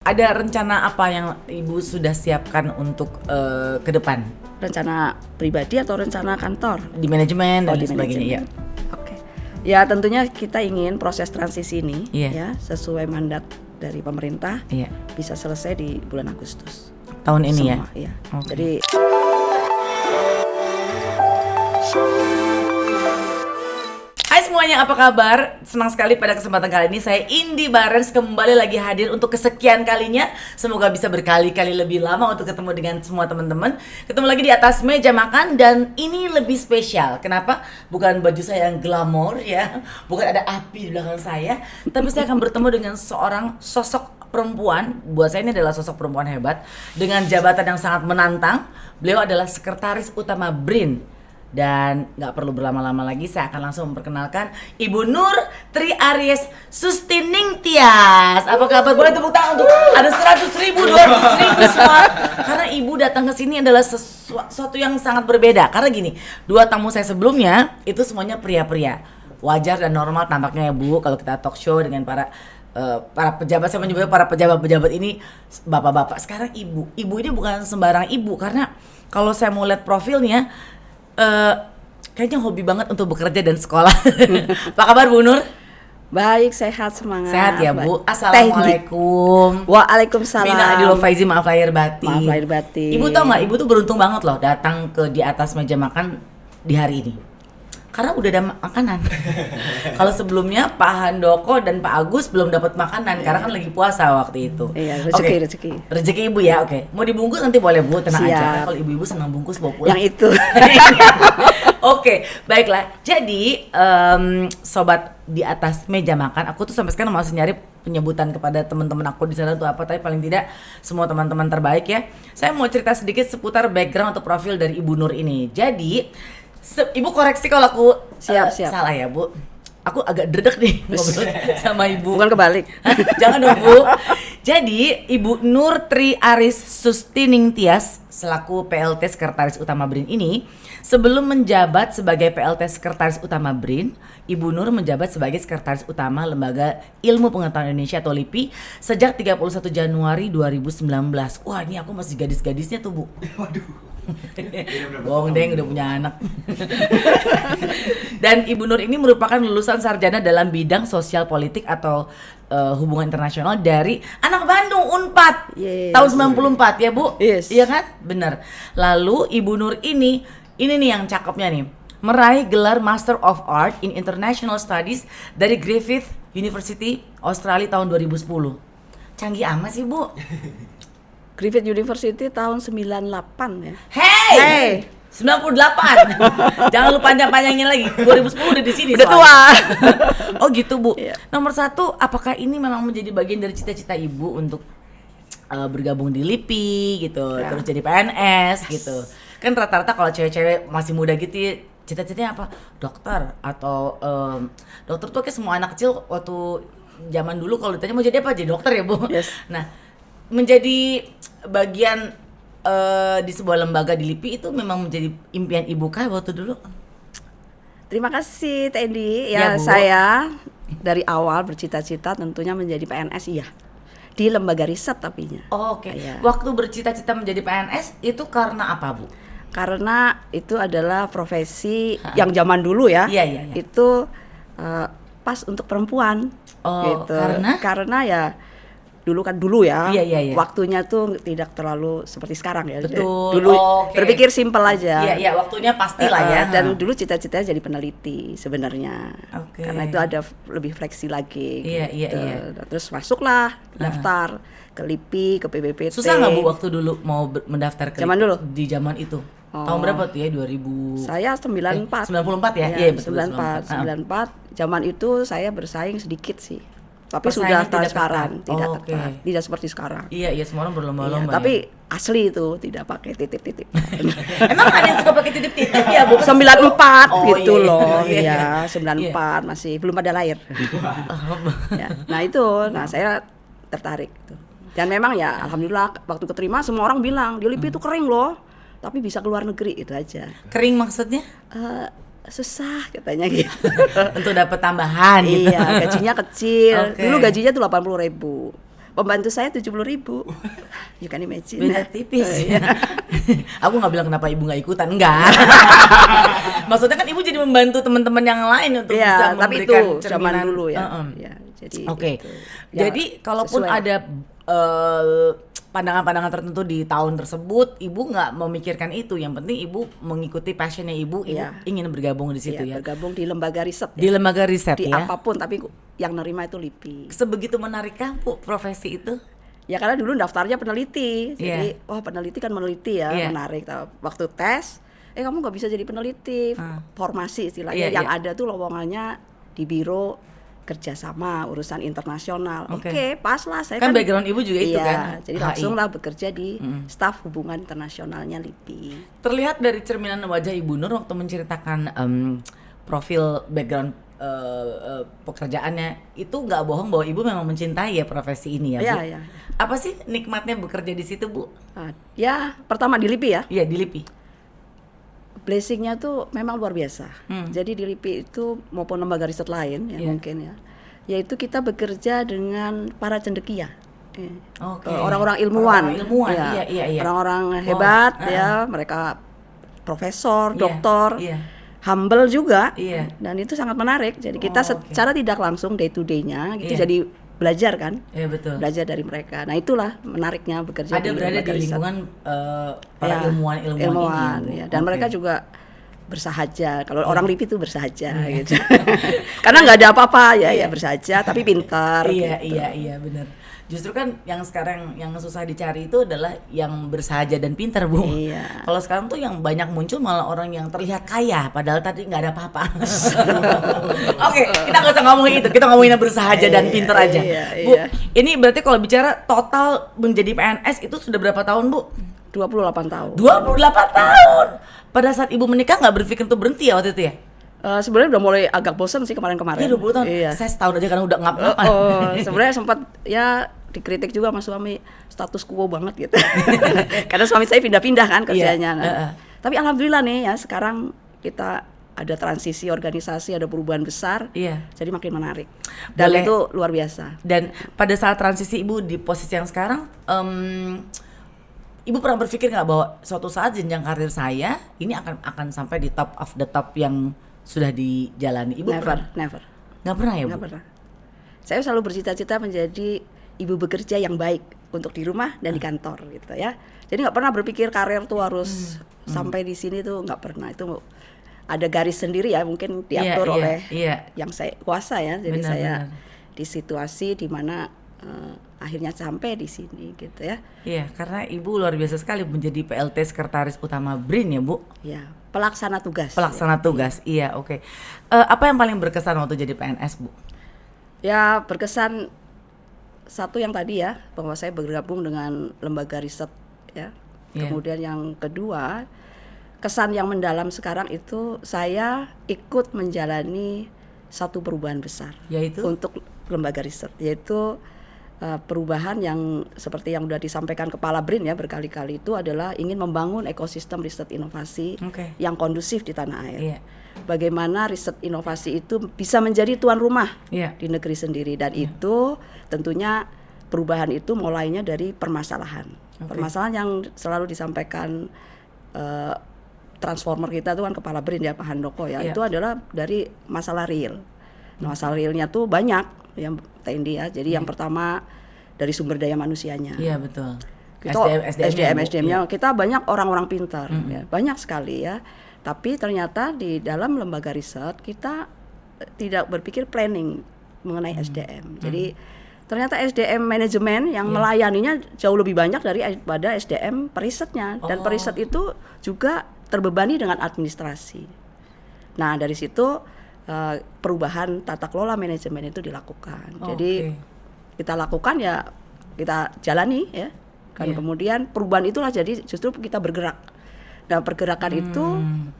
ada rencana apa yang Ibu sudah siapkan untuk ke depan? Rencana pribadi atau rencana kantor? Di manajemen dan di sebagainya, ya. Oke. Ya tentunya kita ingin proses transisi ini Iya. ya sesuai mandat dari pemerintah Iya. bisa selesai di bulan Agustus. Tahun ini Semua, ya? Iya. Oke. Jadi Hai semuanya, apa kabar? Senang sekali pada kesempatan kali ini saya Indi Barens kembali lagi hadir untuk kesekian kalinya. Semoga bisa berkali-kali lebih lama untuk ketemu dengan semua teman-teman. Ketemu lagi di atas meja makan dan ini lebih spesial. Kenapa? Bukan baju saya yang glamor ya, bukan ada api di belakang saya, tapi saya akan bertemu dengan seorang sosok perempuan. Buat saya ini adalah sosok perempuan hebat dengan jabatan yang sangat menantang. Beliau adalah sekretaris utama BRIN. Dan gak perlu berlama-lama lagi, saya akan langsung memperkenalkan Ibu Nur Tri Aries Sustiningtyas. Apa kabar? Boleh tepuk tangan untuk ada 100.000, 200.000 semua. Karena Ibu datang ke sini adalah sesuatu yang sangat berbeda. Karena gini, dua tamu saya sebelumnya itu semuanya pria-pria. Wajar dan normal tampaknya ya Bu, kalau kita talk show dengan para pejabat. Saya menyebutnya para pejabat-pejabat ini bapak-bapak. Sekarang Ibu ini bukan sembarang ibu, karena kalau saya mau lihat profilnya kayaknya hobi banget untuk bekerja dan sekolah. Apa kabar Bu Nur? baik, sehat, semangat. Sehat ya Bu. Baik. Assalamualaikum. Waalaikumsalam. Mina Adilo Faizi, maaf lahir batin. Maaf lahir batin. Ibu tau gak, Ibu tuh beruntung banget loh datang ke di atas meja makan di hari ini. Karena udah ada makanan. Kalau sebelumnya Pak Handoko dan Pak Agus belum dapat makanan karena kan lagi puasa waktu itu. Iya, Oke. Rezeki Ibu ya, oke. Mau dibungkus nanti boleh Bu, tenang Siap. aja. Kalau ibu-ibu senang bungkus bawa pulang. Yang itu. Oke, baiklah. Jadi sobat di atas meja makan, aku tuh sampai sekarang masih nyari penyebutan kepada teman-teman aku di sana tuh apa, tapi paling tidak semua teman-teman terbaik ya. Saya mau cerita sedikit seputar background atau profil dari Ibu Nur ini. Jadi Ibu koreksi kalau aku Siap. salah ya Bu. Aku agak dredeg nih ngobrol sama Ibu. Bukan kebalik. Jangan dong Bu. Jadi Ibu Nur Tri Aries Sustiningtyas selaku PLT Sekretaris Utama BRIN ini, sebelum menjabat sebagai PLT Sekretaris Utama BRIN, Ibu Nur menjabat sebagai Sekretaris Utama Lembaga Ilmu Pengetahuan Indonesia atau LIPI sejak 31 Januari 2019. Wah, ini aku masih gadis-gadisnya tuh Bu. Waduh. Bohong deng, udah punya anak. Dan Ibu Nur ini merupakan lulusan sarjana dalam bidang sosial politik atau hubungan internasional dari anak Bandung Unpad. Yes. Tahun 94 ya Bu? Yes. Iya kan? Bener. Lalu Ibu Nur ini nih yang cakepnya nih, meraih gelar Master of Art in International Studies dari Griffith University Australia tahun 2010. Canggih amat sih Bu. Griffith University tahun 98 ya. Hey! 98. Jangan lu panjang-panjangin lagi. 2010 udah di sini. Udah tua. Oh gitu Bu. Iya. Nomor 1, apakah ini memang menjadi bagian dari cita-cita Ibu untuk bergabung di LIPI gitu, Ya. terus jadi PNS gitu. Kan rata-rata kalau cewek-cewek masih muda gitu ya, cita-citanya apa? Dokter atau dokter tuh kayak semua anak kecil waktu zaman dulu kalau ditanya mau jadi apa, jadi dokter ya Bu. Yes. Nah, menjadi bagian di sebuah lembaga di LIPI itu memang menjadi impian Ibu kah waktu dulu? Terima kasih Tendi. Ya, Ya, Bu. saya dari awal bercita-cita tentunya menjadi PNS iya. Di lembaga riset tapinya. Oh, oke. Iya. Waktu bercita-cita menjadi PNS itu karena apa, Bu? Karena itu adalah profesi yang zaman dulu ya. Iya. Itu pas untuk perempuan. Oh, gitu. karena? Karena ya dulu ya. Iya. Waktunya tuh tidak terlalu seperti sekarang ya. Betul. Dulu Oh, oke. berpikir simpel aja. Iya, waktunya pastilah ya. Dan dulu cita-citanya jadi peneliti sebenarnya. Oke. Karena itu ada lebih fleksi lagi. Iya. Terus masuklah daftar ke LIPI, ke PBPT. Susah nggak Bu waktu dulu mau mendaftar ke Zaman dulu? Di zaman itu. Oh. Tahun berapa tuh ya? 2000. Saya 94. 94 ya? Iya, betul, 94. Zaman itu saya bersaing sedikit sih. Tapi Persaingan sudah tidak transparan, ketat. tidak Oh, oke. ketat. Tidak seperti sekarang. Iya, semua orang berlomba-lomba. Iya, tapi asli itu tidak pakai titip-titip. Emang ada yang suka pakai titip-titip ya, Bu? 94 Oh, gitu iya. loh. Iya. Ya, 94 masih belum ada lahir. Ya, nah itu, saya tertarik gitu. Dan memang ya alhamdulillah waktu keterima semua orang bilang, di LIPI itu kering loh. Tapi bisa keluar negeri itu aja. Kering maksudnya? Susah katanya gitu. Untuk dapat tambahan gitu. Iya, gajinya kecil. Oke. Dulu gajinya tuh 80.000. Pembantu saya 70.000. You can imagine. Beda tipis. Aku nggak bilang kenapa ibu nggak ikutan, enggak. Maksudnya kan ibu jadi membantu teman-teman yang lain untuk bisa tapi memberikan itu zaman cerminan dulu ya. Ya, Jadi oke. gitu. Ya, Jadi kalaupun sesuai. ada pandangan-pandangan tertentu di tahun tersebut, ibu nggak memikirkan itu. Yang penting ibu mengikuti passionnya ibu Iya. ingin bergabung di situ Iya, ya. bergabung di lembaga riset Di ya. lembaga riset Di ya. apapun, tapi yang nerima itu LIPI. Sebegitu menarikkah Bu profesi itu? Ya karena dulu daftarnya peneliti, jadi Iya. wah peneliti kan meneliti ya, Iya. menarik. Waktu tes, kamu nggak bisa jadi peneliti, formasi istilahnya. Iya, Yang iya. ada tuh lowongannya di biro kerjasama urusan internasional. Oke. Oke, pas lah saya Kan background ibu juga itu iya, kan, jadi HI. langsung lah bekerja di staf hubungan internasionalnya LIPI. Terlihat dari cerminan wajah Ibu Nur waktu menceritakan profil background pekerjaannya itu nggak bohong bahwa ibu memang mencintai ya profesi ini ya Bu. Iya, iya. Apa sih nikmatnya bekerja di situ Bu? Ya pertama di LIPI ya. Iya di LIPI. Blessingnya tuh memang luar biasa. Jadi di LIPI itu maupun lembaga riset lain ya mungkin ya, yaitu kita bekerja dengan para cendekia, Oke. orang-orang ilmuwan, Orang-orang ilmuwan, ya. iya. Orang-orang Wow, hebat ya, mereka profesor, Iya, doktor, iya. humble juga, Iya. dan itu sangat menarik. Jadi kita oke. secara tidak langsung day to day-nya gitu Iya. jadi belajar kan, Iya betul. belajar dari mereka. Nah itulah menariknya bekerja Ada di berada lembaga di riset. lingkungan para Ya, ilmuwan ilmuwan, ini ya. Bu. Dan Oke. mereka juga bersahaja. Kalau Iya. orang LIPI itu bersahaja gitu. Karena nggak ada apa-apa ya, ya bersahaja tapi pintar. Iya gitu. iya benar. Justru kan yang sekarang yang susah dicari itu adalah yang bersahaja dan pintar Bu. Iya. Kalau sekarang tuh yang banyak muncul malah orang yang terlihat kaya padahal tadi nggak ada apa-apa. Oke, kita nggak usah ngomongin itu, kita ngomongin yang bersahaja dan Iya, pintar aja. iya, Bu, iya. ini berarti kalau bicara total menjadi PNS itu sudah berapa tahun Bu? 28 tahun. 28 tahun. Pada saat ibu menikah nggak berpikir untuk berhenti ya waktu itu ya? Sebenarnya udah mulai agak bosan sih kemarin-kemarin. Iya 20 tahun. Iya. Saya setahun aja karena udah ngap-ngapan. Sebenarnya sempat ya dikritik juga sama suami, status quo banget gitu. Karena suami saya pindah-pindah kan kerjanya. Iya, Nah. Tapi alhamdulillah nih ya sekarang kita ada transisi organisasi, ada perubahan besar. Iya. Jadi makin menarik. Dan Boleh. itu luar biasa. Dan pada saat transisi ibu di posisi yang sekarang, ibu pernah berpikir nggak bahwa suatu saat jenjang karir saya ini akan sampai di top of the top yang sudah dijalani? Ibu pernah? Never. Nggak pernah ya Bu? Nggak pernah. Saya selalu bercita-cita menjadi ibu bekerja yang baik untuk di rumah dan di kantor gitu ya. Jadi nggak pernah berpikir karir tuh harus sampai di sini tuh nggak pernah. Itu ada garis sendiri ya mungkin diatur oleh yang saya kuasa ya. Jadi Benar, saya benar. di situasi di mana akhirnya sampai di sini gitu ya. Iya, karena ibu luar biasa sekali menjadi PLT Sekretaris Utama BRIN ya Bu? Ya, pelaksana tugas. Pelaksana tugas, iya oke. Apa yang paling berkesan waktu jadi PNS Bu? Ya berkesan satu yang tadi ya, bahwa saya bergabung dengan lembaga riset ya. Iya. Kemudian yang kedua, kesan yang mendalam sekarang itu saya ikut menjalani satu perubahan besar Yaitu? untuk lembaga riset, yaitu perubahan yang seperti yang sudah disampaikan Kepala BRIN ya berkali-kali, itu adalah ingin membangun ekosistem riset inovasi Oke. yang kondusif di tanah air. Iya. Bagaimana riset inovasi itu bisa menjadi tuan rumah Iya. di negeri sendiri, dan itu tentunya perubahan itu mulainya dari permasalahan. Permasalahan yang selalu disampaikan transformer kita itu kan Kepala BRIN ya Pak Handoko ya, Iya. itu adalah dari masalah real. Nah, masalah realnya tuh banyak yang TND ya. Jadi yang pertama dari sumber daya manusianya. Iya betul. Kita SDM-nya kita banyak orang-orang pintar ya, banyak sekali ya. Tapi ternyata di dalam lembaga riset kita tidak berpikir planning mengenai SDM. Jadi ternyata SDM manajemen yang melayaninya jauh lebih banyak daripada SDM perisetnya, dan periset itu juga terbebani dengan administrasi. Nah, dari situ perubahan tata kelola manajemen itu dilakukan. Jadi kita lakukan ya, kita jalani ya. Kan kemudian perubahan itulah jadi justru kita bergerak. Nah, pergerakan itu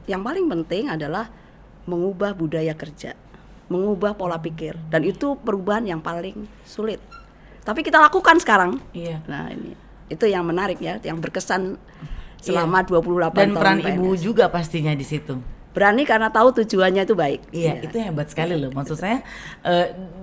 yang paling penting adalah mengubah budaya kerja, mengubah pola pikir, dan itu perubahan yang paling sulit. Tapi kita lakukan sekarang. Iya. Nah, ini itu yang menarik ya, yang berkesan selama 28 Dan tahun peran PNS. ibu juga pastinya di situ. berani karena tahu tujuannya itu baik. Iya, itu hebat sekali loh. Maksud saya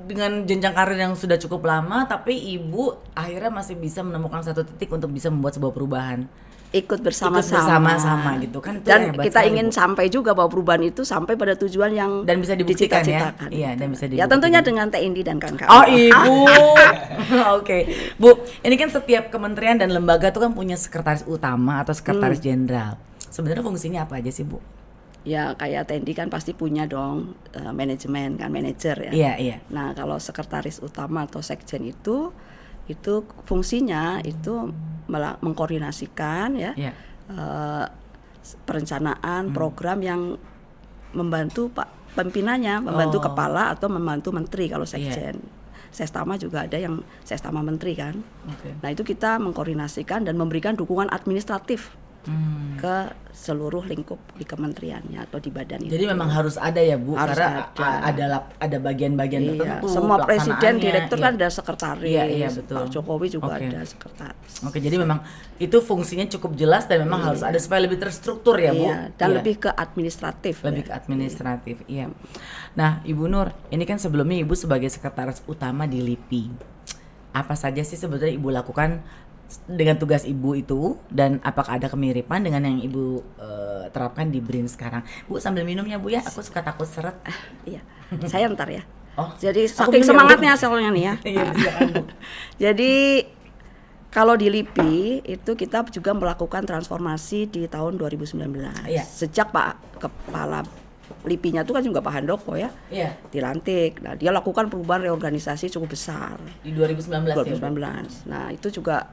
dengan jenjang karir yang sudah cukup lama, tapi ibu akhirnya masih bisa menemukan satu titik untuk bisa membuat sebuah perubahan. Ikut bersama-sama gitu kan. Itu dan hebat kita sekali, ingin Bu. sampai juga bahwa perubahan itu sampai pada tujuan yang Dan bisa dibuktikan ya. dicita-citakan. Iya, dan bisa Ya dibuktikan. tentunya dengan Teh Indi dan kawan-kawan. Oh ibu, oke. Bu, ini kan setiap kementerian dan lembaga tuh kan punya sekretaris utama atau sekretaris jenderal. Sebenarnya fungsinya apa aja sih Bu? Ya kayak Teh Indi kan pasti punya dong manajemen kan, manajer ya. Iya, iya. Nah kalau sekretaris utama atau sekjen itu fungsinya itu mengkoordinasikan ya Iya. perencanaan program yang membantu Pak pimpinannya, membantu kepala atau membantu menteri kalau sekjen. Sestama juga ada yang sestama menteri kan. Oke. Nah itu kita mengkoordinasikan dan memberikan dukungan administratif ke seluruh lingkup di kementeriannya atau di badan itu. Jadi memang harus ada ya Bu, Harus karena ada bagian-bagian Iya, tertentu. semua presiden, pelaksanaannya. direktur Iya. kan ada sekretaris. Iya, betul. Pak Jokowi juga Oke. ada sekretaris. Oke, jadi memang itu fungsinya cukup jelas dan memang harus ada supaya lebih terstruktur ya Bu. Iya, dan Iya. lebih ke administratif. Lebih ke administratif, iya. Nah, Ibu Nur, ini kan sebelumnya Ibu sebagai sekretaris utama di LIPI. Apa saja sih sebetulnya Ibu lakukan dengan tugas Ibu itu, dan apakah ada kemiripan dengan yang Ibu terapkan di BRIN sekarang? Bu, sambil minum ya Bu ya, aku suka takut seret. Iya, saya ntar ya. Oh, Jadi aku saking minum ya, Bu. semangatnya soalnya nih ya. Iya, silakan, Bu. Jadi kalau di LIPI itu kita juga melakukan transformasi di tahun 2019. Iya. Sejak Pak Kepala LIPI-nya itu kan juga Pak Handoko ya, Iya, dilantik. Nah, dia lakukan perubahan reorganisasi cukup besar. di 2019 ya, Bu. 2019. Nah, itu juga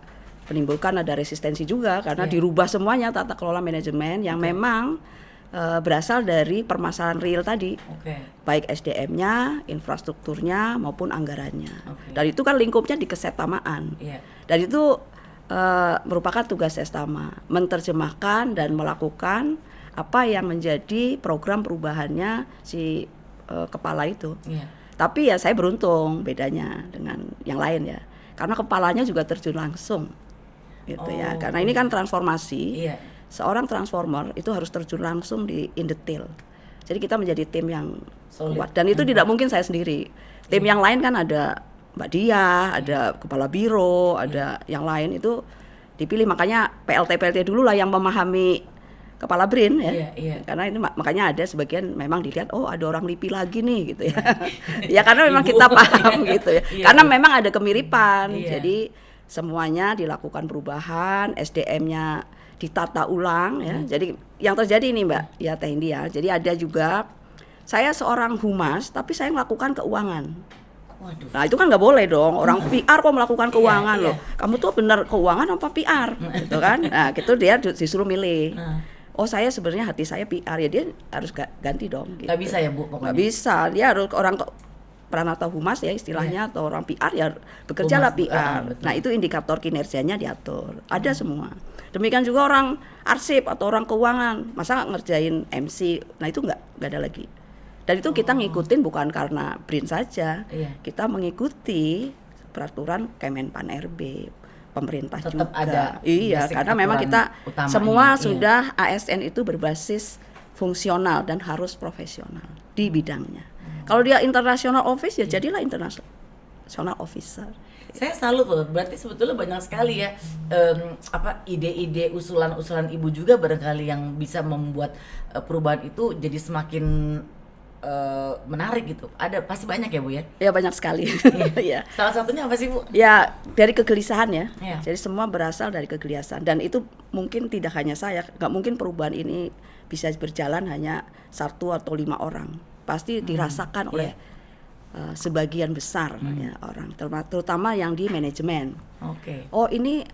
menimbulkan ada resistensi juga karena Iya. dirubah semuanya tata kelola manajemen yang memang berasal dari permasalahan real tadi. Oke. Baik SDM-nya, infrastrukturnya maupun anggarannya. Oke. Dan itu kan lingkupnya di kesetamaan. Iya. Dan itu merupakan tugas Sestama, menerjemahkan dan melakukan apa yang menjadi program perubahannya si kepala itu. Iya. Tapi ya saya beruntung bedanya dengan yang lain ya. Karena kepalanya juga terjun langsung. Gitu ya. Karena ini kan transformasi. Iya. Seorang transformer itu harus terjun langsung di in detail. Jadi kita menjadi tim yang Solid. kuat dan itu tidak mungkin saya sendiri. Tim yang lain kan ada Mbak Dia, ada kepala biro, ada yang lain itu dipilih, makanya PLT dulu lah yang memahami kepala BRIN ya. Iya. Karena ini makanya ada sebagian memang dilihat oh ada orang LIPI lagi nih gitu ya. Ya karena memang Ibu. kita paham gitu ya. Iya, Karena iya. memang ada kemiripan. Iya. Jadi semuanya dilakukan perubahan, SDM-nya ditata ulang ya. Jadi yang terjadi ini Mbak, ya Teh Indi ya. Jadi ada juga saya seorang humas tapi saya melakukan keuangan. Waduh. Nah itu kan nggak boleh dong, orang PR kok melakukan keuangan Iya, loh. Kamu tuh bener keuangan apa PR gitu kan. Nah gitu dia disuruh milih. Oh saya sebenarnya hati saya PR, ya dia harus ganti dong gitu. Nggak bisa ya Bu pokoknya. Nggak bisa, dia harus orang Pranata Humas ya istilahnya atau orang PR ya bekerjalah Humas, PR. betul. Nah itu indikator kinerjanya diatur, ada semua. Demikian juga orang arsip atau orang keuangan, masa ngerjain MC, nah itu nggak ada lagi. Dan itu kita ngikutin bukan karena BRIN saja, Iya. kita mengikuti peraturan Kemenpan RB, pemerintah Tetap juga. ada Iya, basic karena memang aturan kita utamanya, semua iya. sudah ASN itu berbasis fungsional dan harus profesional di bidangnya. Kalau dia international office ya jadilah international officer. Saya salut loh, berarti sebetulnya banyak sekali ya ide-ide, usulan-usulan Ibu juga barangkali yang bisa membuat perubahan itu jadi semakin menarik gitu. Ada pasti banyak ya Bu ya. Ya banyak sekali. Ya. Salah satunya apa sih Bu? Ya dari kegelisahan ya. Iya. Jadi semua berasal dari kegelisahan dan itu mungkin tidak hanya saya, nggak mungkin perubahan ini bisa berjalan hanya 1 atau 5 orang. Pasti dirasakan oleh sebagian besar ya orang, terutama yang di manajemen. Oke. Oh ini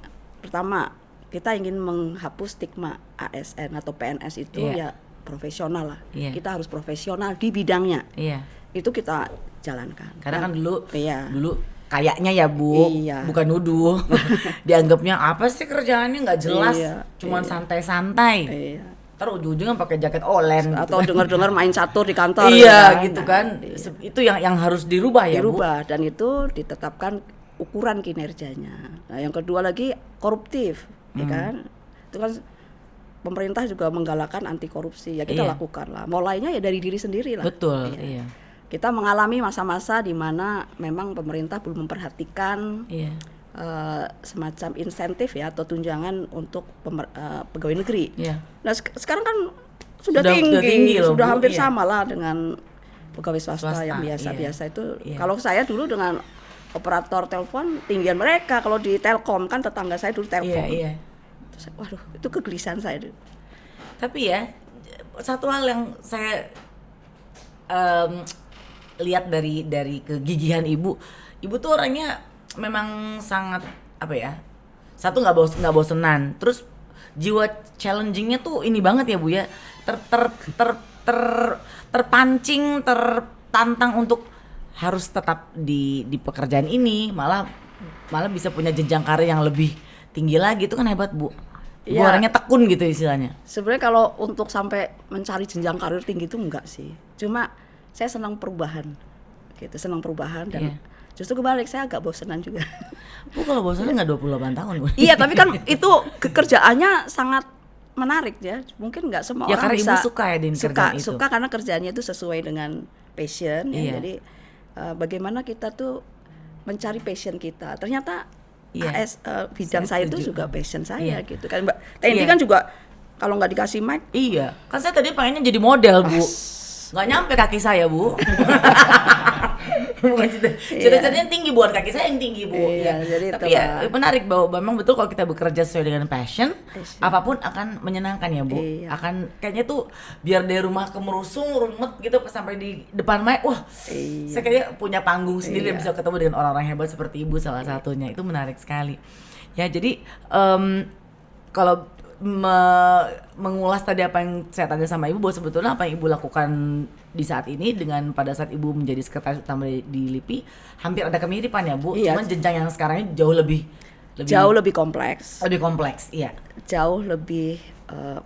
pertama kita ingin menghapus stigma ASN atau PNS itu Iya. ya profesional lah. Iya. Kita harus profesional di bidangnya. Iya. Itu kita jalankan. Karena kan dulu Iya. kayaknya ya Bu, Iya. bukan nuduh. Dianggapnya apa sih kerjaannya nggak jelas, Iya, cuman iya. santai-santai. Iya. Ntar ujung-ujungnya pakai jaket olen Atau gitu. dengar-dengar main catur di kantor. Iya gitu kan. Iya. Itu yang harus dirubah ya Bu. Dirubah dan itu ditetapkan ukuran kinerjanya. Nah, yang kedua lagi koruptif, ya kan? Itu kan pemerintah juga menggalakkan anti korupsi, ya kita lakukan lah. Mulainya ya dari diri sendiri lah. Betul, iya. Kita mengalami masa-masa di mana memang pemerintah belum memperhatikan semacam insentif ya atau tunjangan untuk pegawai negeri. Nah sekarang kan sudah tinggi loh, sudah hampir sama lah dengan pegawai swasta yang biasa-biasa itu. Kalau saya dulu dengan operator telepon tinggian mereka, kalau di Telkom kan tetangga saya dulu Telkom. Terus, waduh, itu kegelisahan saya dulu. Tapi ya satu hal yang saya lihat dari kegigihan ibu tuh orangnya memang sangat apa ya, satu nggak bosenan, terus jiwa challengingnya tuh ini banget ya Bu ya, terpancing, tertantang untuk harus tetap di pekerjaan ini, malah bisa punya jenjang karir yang lebih tinggi lagi, itu kan hebat Bu. Bu orangnya tekun gitu istilahnya. Sebenarnya kalau untuk sampai mencari jenjang karir tinggi itu enggak sih, cuma saya senang perubahan gitu, dan justru kebalik, saya agak bosenan juga. Bu kalau bosenan nggak 28 tahun Bu. Iya tapi kan itu kerjaannya sangat menarik ya, mungkin nggak semua orang karena bisa. Ibu suka ya di kerjaan itu. Suka karena kerjaannya itu sesuai dengan passion ya. Jadi bagaimana kita tuh mencari passion kita, ternyata bidang saya itu juga passion saya gitu kan Mbak. Tendi kan juga kalau nggak dikasih mic. Iya, kan saya tadi pengennya jadi model Bu. Nggak nyampe kaki saya Bu. Bukan cita-citanya tinggi, buat kaki saya yang tinggi Bu. Jadi tapi ya menarik bahwa memang betul kalau kita bekerja sesuai dengan passion, apapun akan menyenangkan ya Bu. Akan kayaknya tuh biar dari rumah ke merusung rumet gitu sampai di depan mic, wah saya kayaknya punya panggung sendiri dan bisa ketemu dengan orang-orang hebat seperti Ibu salah satunya. Itu menarik sekali ya. Jadi kalau mengulas tadi apa yang saya tanya sama Ibu, bahwa sebetulnya apa yang Ibu lakukan di saat ini dengan pada saat Ibu menjadi sekretaris utama di LIPI hampir ada kemiripan ya Bu. Cuman jenjang yang sekarang ini jauh lebih kompleks. Lebih kompleks, iya. Jauh lebih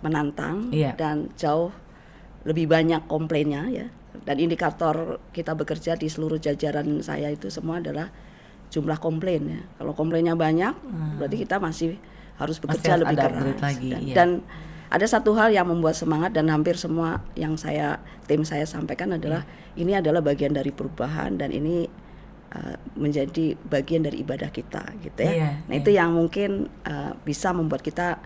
menantang dan jauh lebih banyak komplainnya ya. Dan indikator kita bekerja di seluruh jajaran saya itu semua adalah jumlah komplain ya. Kalau komplainnya banyak, berarti kita masih harus bekerja lebih keras lagi, dan ada satu hal yang membuat semangat dan hampir semua yang tim saya sampaikan adalah ini adalah bagian dari perubahan dan ini menjadi bagian dari ibadah kita gitu ya. Itu yang mungkin bisa membuat kita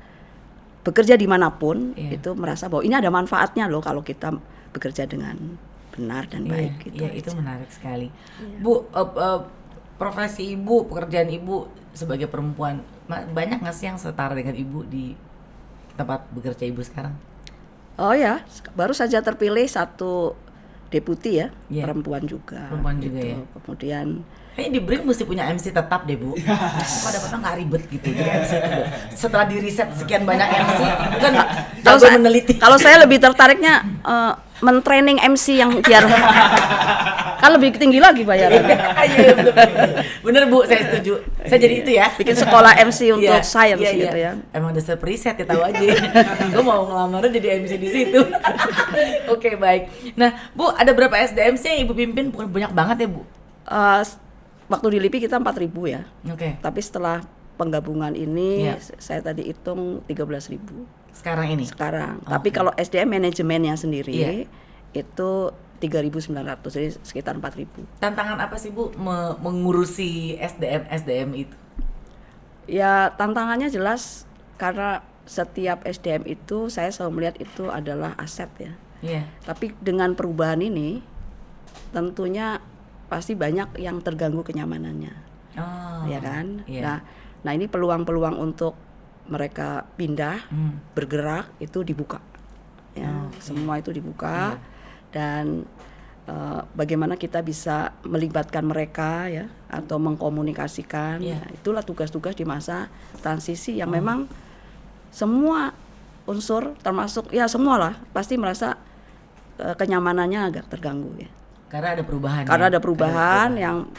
bekerja dimanapun itu merasa bahwa ini ada manfaatnya loh kalau kita bekerja dengan benar dan baik gitu. Itu menarik sekali. Bu, profesi Ibu, pekerjaan Ibu sebagai perempuan, banyak nggak sih yang setara dengan Ibu di tempat bekerja Ibu sekarang? Oh ya, baru saja terpilih satu deputi ya, perempuan juga gitu. Ya. Kemudian kayaknya di BRIN mesti punya MC tetap deh Bu. Kok dapetnya nggak ribet gitu jadi MC itu. Setelah di riset sekian banyak MC, bukan jago meneliti. Kalau saya lebih tertariknya mentraining MC yang biar kan lebih tinggi lagi bayarannya. Iya bener Bu, saya setuju. Saya jadi itu ya. Bikin sekolah MC untuk science gitu ya. Emang dasar preset ya, tahu aja. Gue mau ngelamarnya jadi MC di situ. Oke, baik. Nah Bu, ada berapa SDMC yang Ibu pimpin? Bukan banyak banget ya Bu? Waktu di LIPI kita 4.000 ya. Tapi setelah penggabungan ini saya tadi hitung 13.000. Sekarang ini? Sekarang. Tapi kalau SDM manajemennya sendiri itu 3.900, jadi sekitar 4.000. Tantangan apa sih Bu mengurusi SDM itu? Ya tantangannya jelas karena setiap SDM itu saya selalu melihat itu adalah aset ya. Tapi dengan perubahan ini tentunya pasti banyak yang terganggu kenyamanannya. Ya kan? Nah ini peluang-peluang untuk mereka pindah, bergerak itu dibuka. Semua itu dibuka. Dan bagaimana kita bisa melibatkan mereka ya atau mengkomunikasikan. Itulah tugas-tugas di masa transisi yang memang semua unsur termasuk ya semualah pasti merasa kenyamanannya agak terganggu ya. Karena ada perubahan. Ada perubahan yang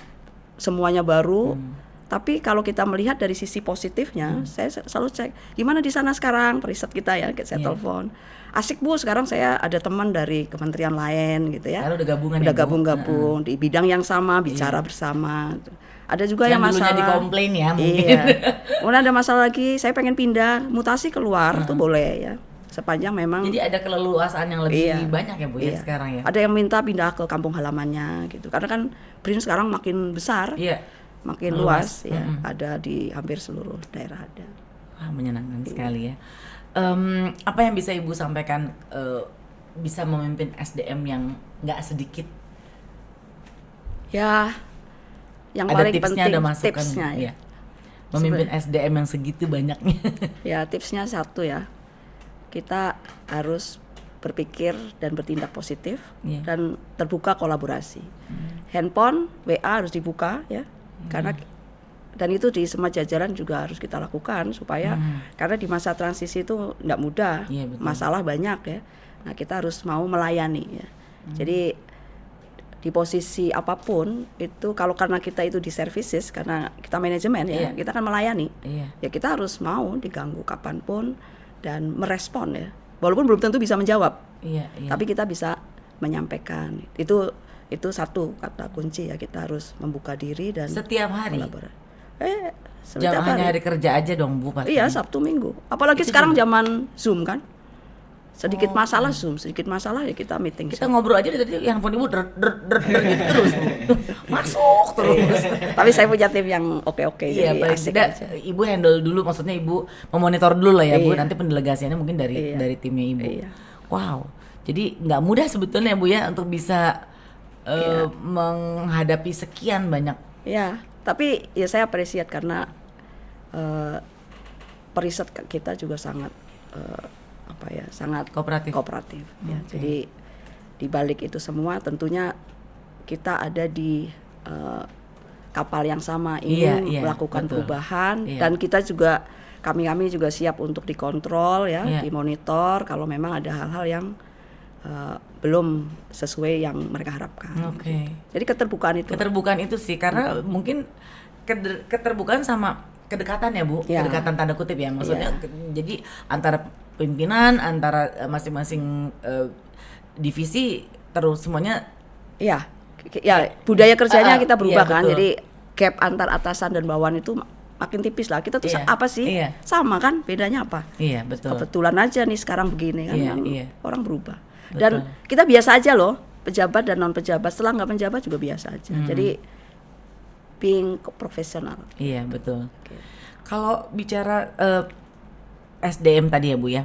semuanya baru. Tapi kalau kita melihat dari sisi positifnya, saya selalu cek gimana di sana sekarang riset kita ya, saya telepon. Asik Bu, sekarang saya ada teman dari kementerian lain gitu ya. Udah gabung di bidang yang sama, bicara bersama. Ada juga yang masalah dikomplain ya mungkin. Kemudian ada masalah lagi, saya pengen pindah, mutasi keluar tuh boleh ya. sepanjang memang. Jadi ada keleluasaan yang lebih Iya, banyak ya Bu ya iya. sekarang ya. Ada yang minta pindah ke kampung halamannya gitu. Karena kan BRIN sekarang makin besar, Iya. makin luas ya. Ada di hampir seluruh daerah ada. Wah, menyenangkan sekali ya. Apa yang bisa Ibu sampaikan bisa memimpin SDM yang nggak sedikit? Ya, yang Ada paling tipsnya, penting ada masukan. tipsnya ya. Iya. Memimpin SDM yang segitu banyaknya. Ya, tipsnya satu ya. Kita harus berpikir dan bertindak positif Iya. dan terbuka kolaborasi. Handphone, WA harus dibuka ya. Karena dan itu di semua jajaran juga harus kita lakukan supaya karena di masa transisi itu nggak mudah, Iya, betul. masalah banyak ya. Nah, kita harus mau melayani ya. Jadi di posisi apapun itu kalau karena kita itu di services karena kita manajemen ya, Iya. kita kan melayani. Iya. Ya kita harus mau diganggu kapanpun dan merespon ya. Walaupun belum tentu bisa menjawab, Iya, iya. tapi kita bisa menyampaikan. Itu satu kata kunci ya, kita harus membuka diri dan Setiap hari. kolaborasi. Jangan Setiap hanya hari. hari kerja aja dong Bu pasti. Iya, Sabtu Minggu. Apalagi sekarang zaman Zoom kan. Sedikit masalah Zoom, sedikit masalah ya kita meeting. Kita ngobrol aja dari tadi handphone Ibu gitu terus. Masuk terus. Tapi saya punya tim yang oke-oke, Iya, jadi paling asik tidak aja. Ibu handle dulu, maksudnya Ibu memonitor dulu lah ya Bu. Iya. Nanti pendelegasiannya mungkin dari Iya. timnya Ibu. Iya. Wow. Jadi nggak mudah sebetulnya Bu ya untuk bisa menghadapi sekian banyak. Ya, tapi ya saya appreciate karena periset kita juga sangat sangat Kooperatif. ya. Jadi di balik itu semua tentunya kita ada di kapal yang sama ingin Iya, melakukan betul. perubahan Iya. dan kita juga kami juga siap untuk dikontrol ya, Iya. dimonitor kalau memang ada hal-hal yang belum sesuai yang mereka harapkan. Oke. Jadi keterbukaan itu. Keterbukaan itu sih karena mungkin keterbukaan sama kedekatan ya Bu, Ya. kedekatan tanda kutip ya, maksudnya Ya. jadi antara pimpinan, antara masing-masing divisi terus semuanya. Iya, ya budaya kerjanya kita berubah iya, kan, betul. jadi gap antar atasan dan bawahan itu makin tipis lah. Kita tuh Iya, apa sih? iya. Sama kan? Bedanya apa? Iya betul. Kebetulan aja nih sekarang begini kan, Iya, yang iya. orang berubah. Betul. Dan kita biasa aja loh, pejabat dan non pejabat. Setelah nggak penjabat juga biasa aja. Jadi being profesional. Iya betul. Kalau bicara SDM tadi ya Bu ya,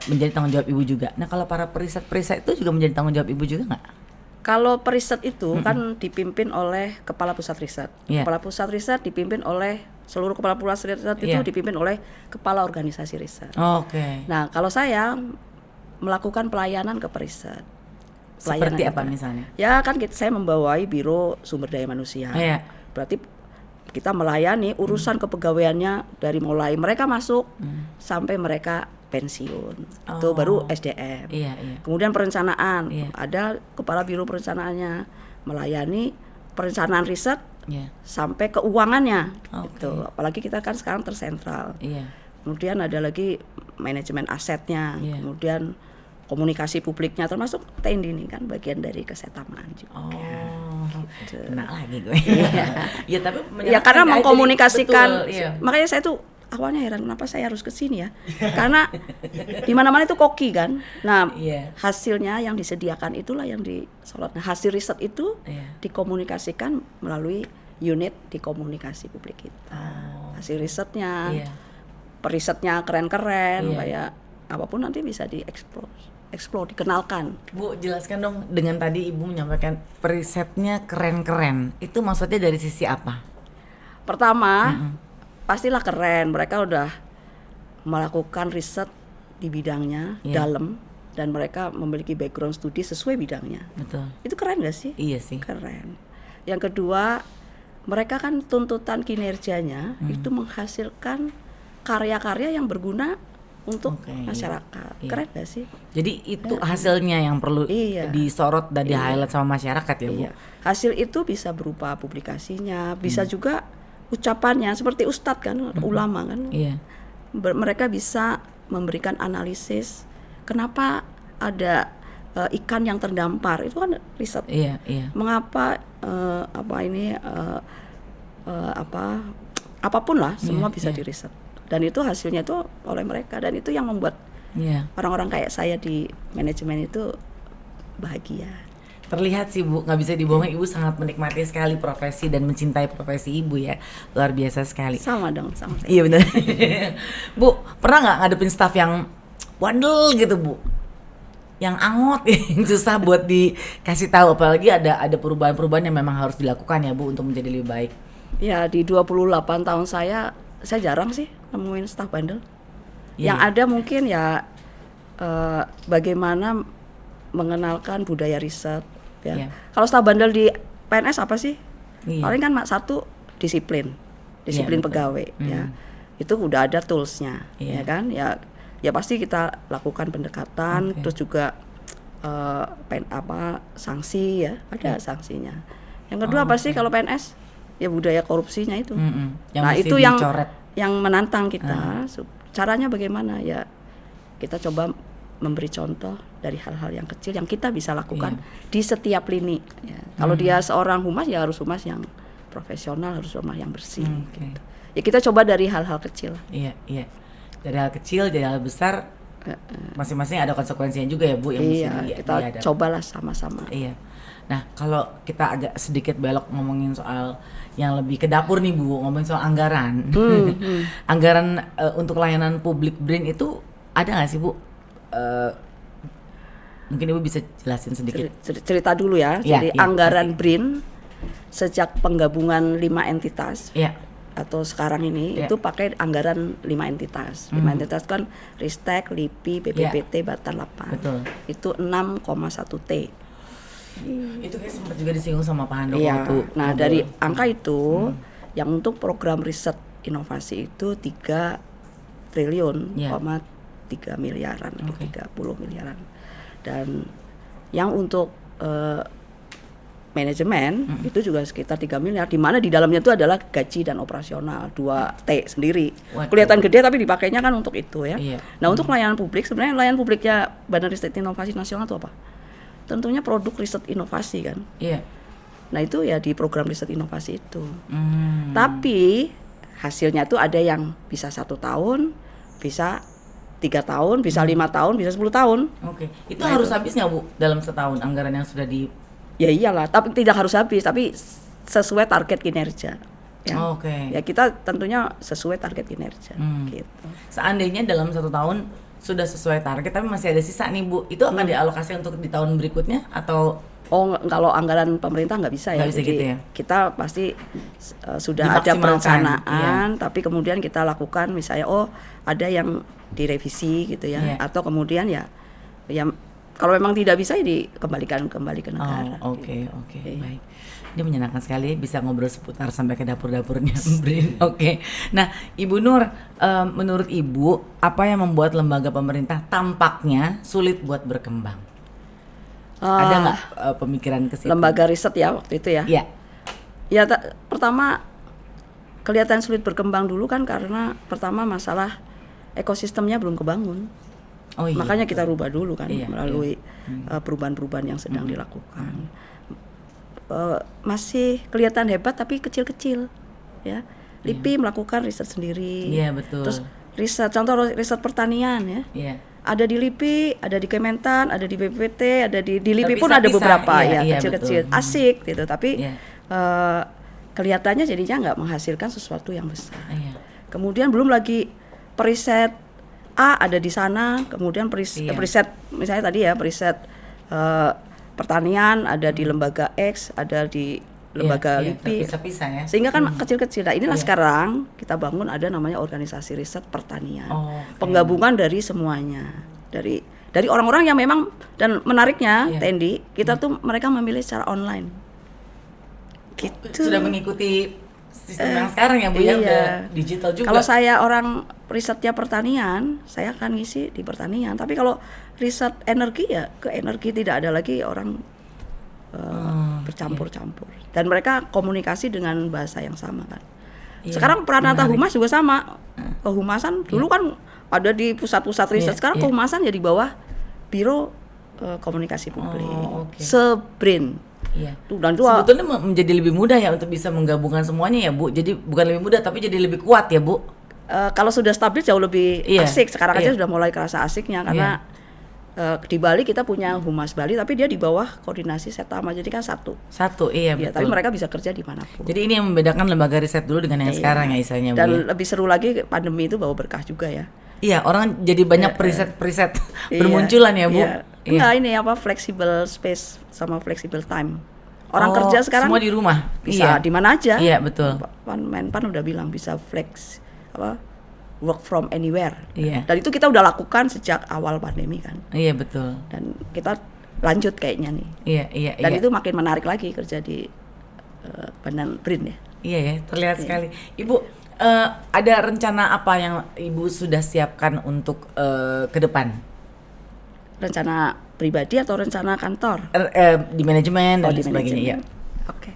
menjadi tanggung jawab Ibu juga. Nah kalau para periset itu juga menjadi tanggung jawab Ibu juga nggak? Kalau periset itu kan dipimpin oleh kepala pusat riset. Iya. Kepala pusat riset dipimpin oleh seluruh kepala pusat riset itu Iya. dipimpin oleh kepala organisasi riset. Oke. Nah, kalau saya melakukan pelayanan ke periset. Seperti Pelayanan apa itu. misalnya? Ya kan saya membawai Biro Sumber Daya Manusia. Iya. Berarti kita melayani urusan kepegawaiannya dari mulai mereka masuk sampai mereka pensiun. Itu Oh. baru SDM. Iya iya. Kemudian perencanaan, Iya. ada kepala biro perencanaannya melayani perencanaan riset Iya. sampai keuangannya. Oke. Gitu. Apalagi kita kan sekarang tersentral. Iya. Kemudian ada lagi manajemen asetnya, Iya. kemudian komunikasi publiknya, termasuk TNI ini kan bagian dari kesetamaan juga. Oh, kena lagi gue. Ya tapi Ya karena menyenangkan, mengkomunikasikan, betul, iya. makanya saya tuh awalnya heran kenapa saya harus ke sini ya, karena di mana-mana itu koki kan. Nah Iya. hasilnya yang disediakan itulah yang disorot. Nah hasil riset itu Iya. dikomunikasikan melalui unit di komunikasi publik kita. Hasil risetnya, Iya. perisetnya keren-keren, Iya. kayak apapun nanti bisa dieksplor, dikenalkan. Bu, jelaskan dong dengan tadi Ibu menyampaikan perisetnya keren-keren. Itu maksudnya dari sisi apa? Pertama, pastilah keren. Mereka udah melakukan riset di bidangnya Iya. dalam dan mereka memiliki background studi sesuai bidangnya. Betul. Itu keren gak sih? Iya sih. Keren. Yang kedua, mereka kan tuntutan kinerjanya itu menghasilkan karya-karya yang berguna untuk Oke, iya. masyarakat. Iya. Keren gak sih? Jadi itu hasilnya yang perlu Iya. disorot dan di-highlight sama masyarakat ya, Bu? Iya. Hasil itu bisa berupa publikasinya, bisa juga ucapannya seperti ustadz kan, ulama kan. Iya. Mereka bisa memberikan analisis kenapa ada ikan yang terdampar, itu kan riset. Iya, iya. Mengapa apapun lah semua bisa iya. diriset. Dan itu hasilnya itu oleh mereka dan itu yang membuat Iya. Orang-orang kayak saya di manajemen itu bahagia. Terlihat sih Bu, nggak bisa dibohongin, Ibu sangat menikmati sekali profesi dan mencintai profesi Ibu ya, luar biasa sekali. Sama dong, sama saya. Iya benar. Bu, pernah nggak ngadepin staff yang bandel gitu Bu? Yang angot, yang susah buat dikasih tahu, apalagi ada perubahan-perubahan yang memang harus dilakukan ya Bu untuk menjadi lebih baik. Ya di 28 tahun saya jarang sih nemuin staff bandel. Iya. Yang ada mungkin ya bagaimana mengenalkan budaya riset. Ya. Iya. Kalau staff bandel di PNS apa sih? Iya. Paling kan satu disiplin Iya, betul. pegawai. Ya. Itu udah ada toolsnya, Iya. ya kan? Ya pasti kita lakukan pendekatan, Oke. terus juga sanksi ya, ada sanksinya. Yang kedua apa sih kalau PNS? Ya budaya korupsinya itu. Yang Nah mesti itu dicoret. yang menantang kita. Caranya bagaimana ya? Kita coba memberi contoh dari hal-hal yang kecil yang kita bisa lakukan di setiap lini. Ya. Kalau dia seorang humas ya harus humas yang profesional, harus humas yang bersih. Oke. Gitu. Ya kita coba dari hal-hal kecil. Iya, iya. Dari hal kecil, dari hal besar, masing-masing ada konsekuensinya juga ya Bu yang mesti Kita dihadapi. cobalah sama-sama. Iya. Nah, kalau kita agak sedikit belok ngomongin soal yang lebih ke dapur nih Bu, ngomongin soal anggaran. Anggaran untuk layanan publik BRIN itu ada nggak sih Bu? Mungkin Ibu bisa jelasin sedikit. Cerita dulu ya. Iya, Jadi iya, anggaran BRIN sejak penggabungan 5 entitas Iya. atau sekarang ini Iya. itu pakai anggaran 5 entitas. 5 entitas kan Ristek, LIPI, BPPT, Batan 8. Betul. Itu 6,1 T. Itu kayak sempat juga disinggung sama Pak Handoko Iya. waktu Nah, ngobrol. dari angka itu yang untuk program riset inovasi itu 3 triliun, Iya. 3 miliaran, atau Oke. 30 miliaran. Dan yang untuk manajemen itu juga sekitar 3 miliar, di mana di dalamnya itu adalah gaji dan operasional 2T sendiri. Waduh. Kelihatan gede tapi dipakainya kan untuk itu ya. Iya. Nah, untuk layanan publik sebenarnya layanan publiknya Badan Riset Inovasi Nasional itu apa? Tentunya produk riset inovasi kan. Iya. Nah, itu ya di program riset inovasi itu. Hmm. Tapi hasilnya tuh ada yang bisa 1 tahun, bisa 3 tahun, bisa 5 tahun, bisa 10 tahun. Oke. Itu Nah, harus itu. habis nggak Bu dalam setahun anggaran yang sudah di. Ya iyalah, tapi tidak harus habis, tapi sesuai target kinerja. Ya. Oke. Ya kita tentunya sesuai target kinerja. Gitu. Seandainya dalam 1 tahun sudah sesuai target tapi masih ada sisa nih Bu, itu akan dialokasi untuk di tahun berikutnya atau? Kalau anggaran pemerintah nggak bisa ya. Nggak bisa Jadi gitu ya? kita pasti sudah ada Dimaksimalkan, perencanaan, tapi kemudian kita lakukan misalnya ada yang direvisi gitu ya, Iya. atau kemudian ya kalau memang tidak bisa ya dikembalikan kembali ke negara. Oke. Iya. Baik. Ini menyenangkan sekali bisa ngobrol seputar sampai ke dapur-dapurnya BRIN. Oke. Nah, Ibu Nur, menurut Ibu apa yang membuat lembaga pemerintah tampaknya sulit buat berkembang? Ada nggak pemikiran ke situ? Lembaga riset ya waktu itu ya. Iya. Ya pertama kelihatan sulit berkembang dulu kan karena pertama masalah ekosistemnya belum kebangun. Oh iya. Makanya kita rubah dulu kan Iya, melalui perubahan-perubahan yang sedang dilakukan. Masih kelihatan hebat tapi kecil-kecil ya. LIPI melakukan riset sendiri. Iya, betul. Terus contoh riset pertanian ya. Iya. Ada di LIPI, ada di Kementan, ada di BPPT, ada di LIPI pun Terpisah-pisah, ada beberapa iya, ya iya, kecil-kecil, betul. asik gitu. Tapi Iya. kelihatannya jadinya nggak menghasilkan sesuatu yang besar. Iya. Kemudian belum lagi periset A ada di sana, kemudian Iya. periset misalnya tadi ya periset pertanian ada di lembaga X, ada di lembaga Iya, LIPI. terpisah-pisah ya. Sehingga kan kecil-kecil. Nah, inilah Iya. sekarang kita bangun ada namanya organisasi riset pertanian. Oke. Penggabungan dari semuanya. Dari orang-orang yang memang, dan menariknya Iya. Tendi, kita tuh mereka memilih secara online. Gitu. Sudah mengikuti sistem yang sekarang ya Bu ya, iya. udah digital juga. Kalau saya orang risetnya pertanian, saya akan ngisi di pertanian. Tapi kalau riset energi ya ke energi, tidak ada lagi orang bercampur-campur. Dan mereka komunikasi dengan bahasa yang sama kan. Iya, Sekarang Pranata menarik. Humas juga sama. Kehumasan dulu kan ada di pusat-pusat riset, Iya, sekarang iya. kehumasan ya di bawah Biro Komunikasi Publik. oke. Sebrin. Iya. Tuh, dan itu Sebetulnya menjadi lebih mudah ya untuk bisa menggabungkan semuanya ya Bu. Jadi bukan lebih mudah tapi jadi lebih kuat ya Bu. Kalau sudah stabil jauh lebih Iya, asik. Sekarang aja iya. sudah mulai kerasa asiknya karena di Bali kita punya Humas Bali, tapi dia di bawah koordinasi Setama, jadi kan satu. Iya Ya, betul. tapi mereka bisa kerja dimanapun. Jadi ini yang membedakan lembaga riset dulu dengan yang Iya. sekarang ya istilahnya Bu. Dan Ya? lebih seru lagi pandemi itu bawa berkah juga ya. Iya, orang jadi banyak periset Iya, bermunculan ya Bu. iya. Enggak, ini apa, flexible space sama flexible time. Orang Oh, kerja sekarang semua di rumah. bisa di mana aja. Iya betul. Menpan udah bilang bisa flex work from anywhere. Iya. Dan itu kita udah lakukan sejak awal pandemi kan. Iya betul. Dan kita lanjut kayaknya nih. Iya. Dan itu makin menarik lagi kerja di Badan BRIN ya. Iya ya, terlihat sekali. Ibu ada rencana apa yang Ibu sudah siapkan untuk ke depan? Rencana pribadi atau rencana kantor? Di manajemen dan di sebagainya. Iya. manajemen. Oke.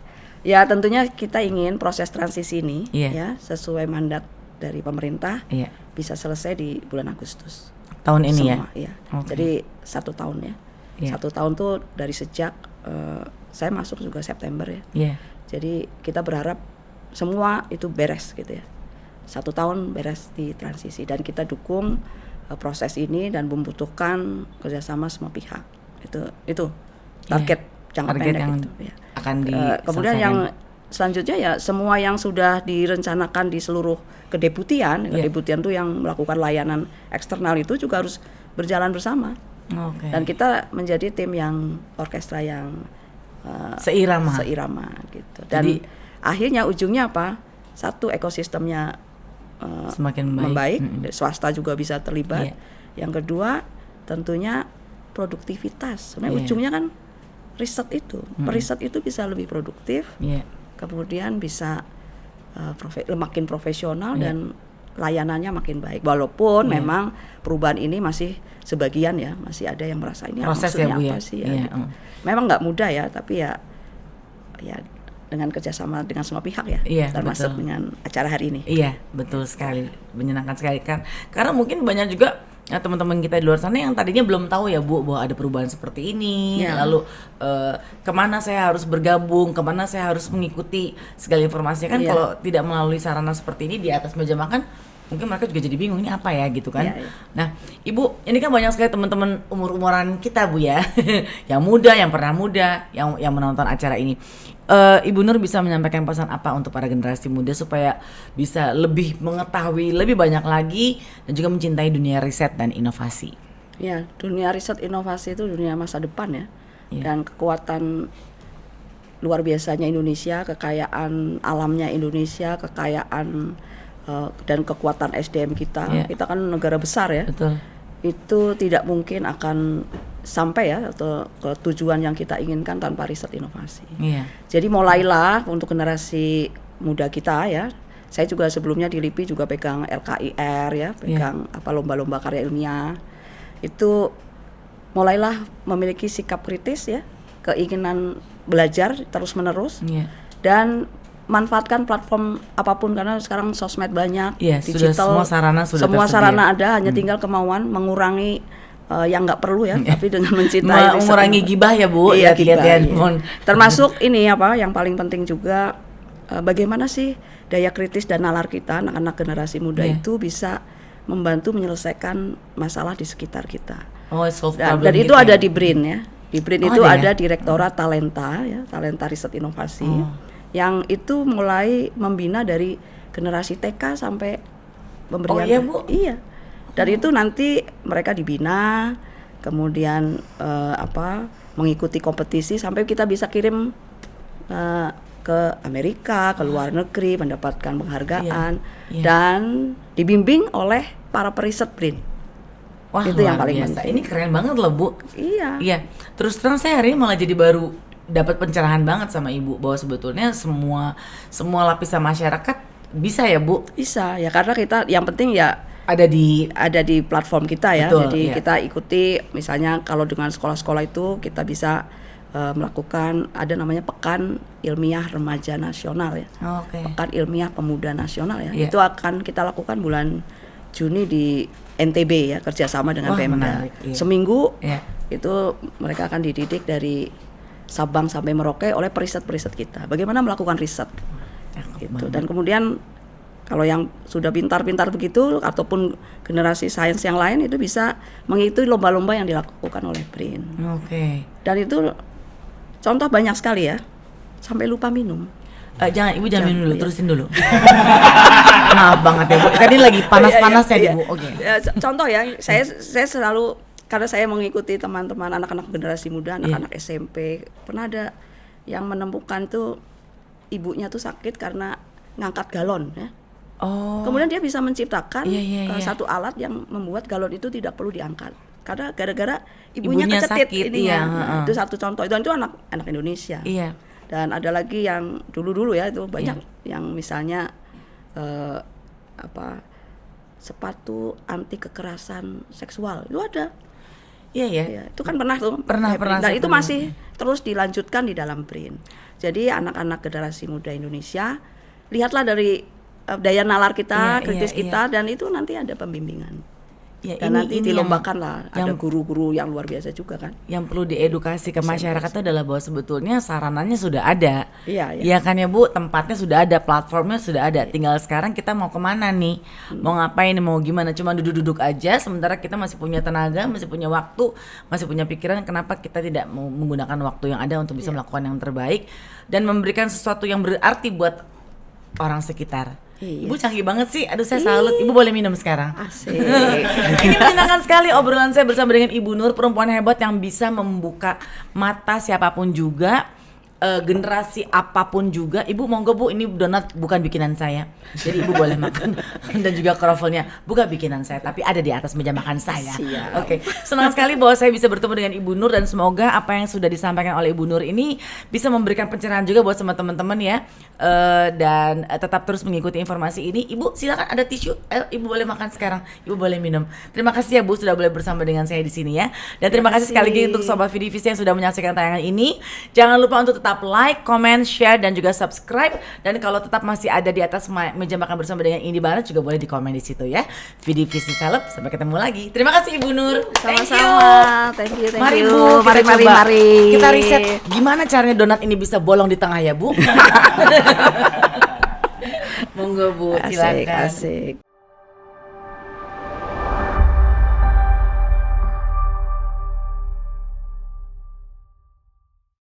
Ya tentunya kita ingin proses transisi ini Iya. ya sesuai mandat dari pemerintah Iya. bisa selesai di bulan Agustus. Tahun ini Semua, ya. iya. Oke. Jadi 1 tahun ya. Iya. 1 tahun tuh dari sejak saya masuk juga September ya. Iya. Jadi kita berharap semua itu beres gitu ya. 1 tahun beres di transisi dan kita dukung proses ini dan membutuhkan kerjasama semua pihak. Itu target jangka Target pendek yang itu. Ya. akan Kemudian diselesaikan. yang selanjutnya ya semua yang sudah direncanakan di seluruh kedeputian, Iya. kedeputian tuh yang melakukan layanan eksternal itu juga harus berjalan bersama. Oke. Dan kita menjadi tim yang orkestra yang Seirama. gitu. Dan Jadi- akhirnya ujungnya apa? Satu, ekosistemnya Semakin membaik, Mm-mm. swasta juga bisa terlibat. Iya. Yang kedua, tentunya produktivitas. Sebenarnya Iya. ujungnya kan riset itu. Periset itu bisa lebih produktif, Iya. kemudian bisa makin profesional Iya. dan layanannya makin baik. Walaupun Iya. memang perubahan ini masih sebagian ya, masih ada yang merasa ini Proses ya, maksudnya Bu, ya? apa sih ya. Iya, gitu. Memang nggak mudah ya, tapi ya dengan kerjasama dengan semua pihak ya, Iya, termasuk betul. dengan acara hari ini. Iya, betul sekali. Menyenangkan sekali kan. Karena mungkin banyak juga teman-teman kita di luar sana yang tadinya belum tahu ya Bu bahwa ada perubahan seperti ini. Ya. Lalu kemana saya harus bergabung, kemana saya harus mengikuti segala informasinya kan. Iya. Kalau tidak melalui sarana seperti ini di atas meja makan, mungkin mereka juga jadi bingung ini apa ya gitu kan. Iya, iya. Nah, Ibu, ini kan banyak sekali teman-teman umur-umuran kita Bu ya, yang muda, yang pernah muda, yang menonton acara ini. Ibu Nur bisa menyampaikan pesan apa untuk para generasi muda supaya bisa lebih mengetahui lebih banyak lagi dan juga mencintai dunia riset dan inovasi? Ya, dunia riset inovasi itu dunia masa depan ya. Iya. Dan kekuatan luar biasanya Indonesia, kekayaan alamnya Indonesia, kekayaan dan kekuatan SDM kita. Iya. Kita kan negara besar ya. Betul. Itu tidak mungkin akan sampai ya atau ke tujuan yang kita inginkan tanpa riset inovasi. Iya. Jadi mulailah untuk generasi muda kita ya. Saya juga sebelumnya di LIPI juga pegang LKIR ya, pegang lomba-lomba karya ilmiah. Itu mulailah memiliki sikap kritis ya, keinginan belajar terus-menerus Iya. dan manfaatkan platform apapun karena sekarang sosmed banyak, Iya, sudah digital, semua sarana sudah semua tersedia. sarana ada, hanya tinggal kemauan mengurangi yang nggak perlu ya, tapi dengan mencintai riset Mengurangi inovasi. gibah ya Bu, Iya, lihat-lihat gibah, handphone. iya. Termasuk ini yang paling penting juga bagaimana sih daya kritis dan nalar kita anak-anak generasi muda Iya. itu bisa membantu menyelesaikan masalah di sekitar kita. Oh, solve Dan problem itu gitu ada ya. di BRIN ya. Di BRIN Oh, itu ada ya? ada Direktorat Talenta ya, Talenta Riset Inovasi. Oh. Yang itu mulai membina dari generasi TK sampai pemberian. Oh, iya, Bu? Iya. Dari itu nanti mereka dibina, kemudian mengikuti kompetisi sampai kita bisa kirim ke Amerika, ke luar negeri, mendapatkan penghargaan Iya. dan dibimbing oleh para periset BRIN. Wah, Itu yang luar paling biasa. penting. Ini keren banget loh Bu. Iya. Iya, terus terang saya hari ini malah jadi baru dapat pencerahan banget sama Ibu bahwa sebetulnya semua lapisan masyarakat bisa ya Bu, Bisa ya, karena kita yang penting ya ada di ada di platform kita ya. Betul, Jadi iya. kita ikuti misalnya kalau dengan sekolah-sekolah itu kita bisa melakukan ada namanya Pekan Ilmiah Remaja Nasional ya. Oke. Pekan Ilmiah Pemuda Nasional ya. Iya. Itu akan kita lakukan bulan Juni di NTB ya, kerjasama dengan Wah, Pemda. menarik, iya. Seminggu Iya. itu mereka akan dididik dari Sabang sampai Merauke oleh periset-periset kita. Bagaimana melakukan riset Cakep gitu. banget. Dan kemudian Kalau yang sudah pintar-pintar begitu ataupun generasi sains yang lain itu bisa mengikuti lomba-lomba yang dilakukan oleh BRIN. Oke. Dan itu contoh banyak sekali ya, sampai lupa minum. Jangan, Ibu jangan minum dulu, iya. terusin dulu. Maaf banget ya Bu, tadi lagi panas-panasnya Iya, nih Bu. Oke. Ya, contoh ya, saya selalu, karena saya mengikuti teman-teman anak-anak generasi muda, anak-anak SMP, pernah ada yang menemukan tuh ibunya tuh sakit karena ngangkat galon ya. Oh. Kemudian dia bisa menciptakan Iya. satu alat yang membuat galon itu tidak perlu diangkat. Karena gara-gara ibunya Ibunya kecetit sakit, ininya. iya, Nah, itu satu contoh. Dan itu anak Indonesia. Iya. Dan ada lagi yang dulu ya itu banyak yang misalnya sepatu anti kekerasan seksual itu ada. Iya ya. Ya, itu kan pernah tuh. Pernah. Dan saya itu pernah. masih terus dilanjutkan di dalam BRIN. Jadi anak-anak generasi muda Indonesia, lihatlah dari daya nalar kita, kritis kita, dan itu nanti ada pembimbingan. Ya, Dan nanti dilombakan lah, ada yang guru-guru yang luar biasa juga kan. yang perlu diedukasi ke masyarakat itu adalah bahwa sebetulnya sarananya sudah ada. Iya. Iya kan ya Bu, tempatnya sudah ada, platformnya sudah ada. Tinggal sekarang kita mau kemana nih, mau ngapain, mau gimana. Cuma duduk-duduk aja, sementara kita masih punya tenaga, masih punya waktu, masih punya pikiran. Kenapa kita tidak mau menggunakan waktu yang ada untuk bisa melakukan yang terbaik dan memberikan sesuatu yang berarti buat orang sekitar. Iya. Ibu canggih banget sih, aduh saya salut. Ibu boleh minum sekarang. Asik. Ini menyenangkan sekali obrolan saya bersama dengan Ibu Nur, perempuan hebat yang bisa membuka mata siapapun juga, generasi apapun juga. Ibu monggo Bu, ini donat bukan bikinan saya, jadi Ibu boleh makan. Dan juga krovelnya bukan bikinan saya, tapi ada di atas meja makan saya. Oke. Senang sekali bahwa saya bisa bertemu dengan Ibu Nur, dan semoga apa yang sudah disampaikan oleh Ibu Nur ini bisa memberikan pencerahan juga buat sama teman-teman ya. Dan tetap terus mengikuti informasi ini. Ibu silakan, ada tisu, Ibu boleh makan sekarang, Ibu boleh minum. Terima kasih ya Bu sudah boleh bersama dengan saya di sini ya. Dan terima kasih sekali lagi untuk Sobat Vidivisi yang sudah menyaksikan tayangan ini. Jangan lupa untuk tetap like, comment, share, dan juga subscribe. Dan kalau tetap masih ada di atas meja makan bersama dengan Indi Barens, juga boleh di komen di situ ya. Vidivisi Seleb, sampai ketemu lagi. Terima kasih Ibu Nur. Sama-sama. Thank you. Mari Bu, kita coba. Mari. Kita riset gimana caranya donat ini bisa bolong di tengah ya Bu. Monggo Bu, silakan. Asik.